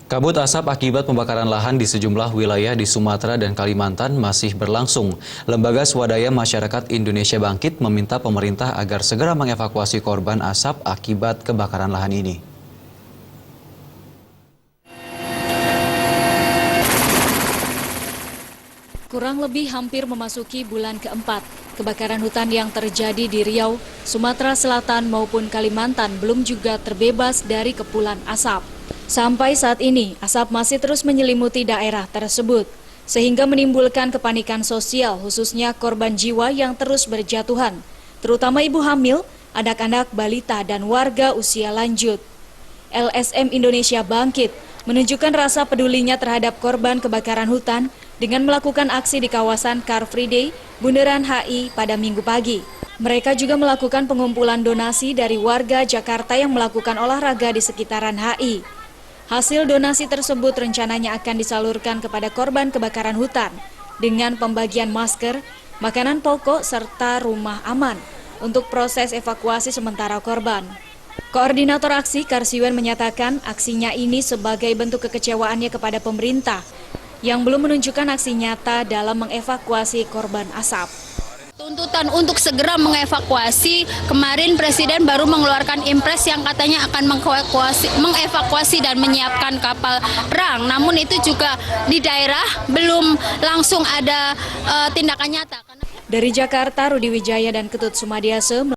Kabut asap akibat pembakaran lahan di sejumlah wilayah di Sumatera dan Kalimantan masih berlangsung. Lembaga Swadaya Masyarakat Indonesia Bangkit meminta pemerintah agar segera mengevakuasi korban asap akibat kebakaran lahan ini. Kurang lebih hampir memasuki bulan keempat, kebakaran hutan yang terjadi di Riau, Sumatera Selatan maupun Kalimantan belum juga terbebas dari kepulan asap. Sampai saat ini, asap masih terus menyelimuti daerah tersebut, sehingga menimbulkan kepanikan sosial khususnya korban jiwa yang terus berjatuhan, terutama ibu hamil, anak-anak, balita, dan warga usia lanjut. LSM Indonesia Bangkit menunjukkan rasa pedulinya terhadap korban kebakaran hutan dengan melakukan aksi di kawasan Car Free Day, Bundaran HI pada Minggu pagi. Mereka juga melakukan pengumpulan donasi dari warga Jakarta yang melakukan olahraga di sekitaran HI. Hasil donasi tersebut rencananya akan disalurkan kepada korban kebakaran hutan dengan pembagian masker, makanan pokok, serta rumah aman untuk proses evakuasi sementara korban. Koordinator aksi Karsiwen menyatakan aksinya ini sebagai bentuk kekecewaannya kepada pemerintah yang belum menunjukkan aksi nyata dalam mengevakuasi korban asap. Tuntutan untuk segera mengevakuasi, kemarin Presiden baru mengeluarkan impres yang katanya akan mengevakuasi dan menyiapkan kapal perang. Namun itu juga di daerah belum langsung ada tindakan nyata. Dari Jakarta, Rudi Wijaya dan Ketut Sumadiase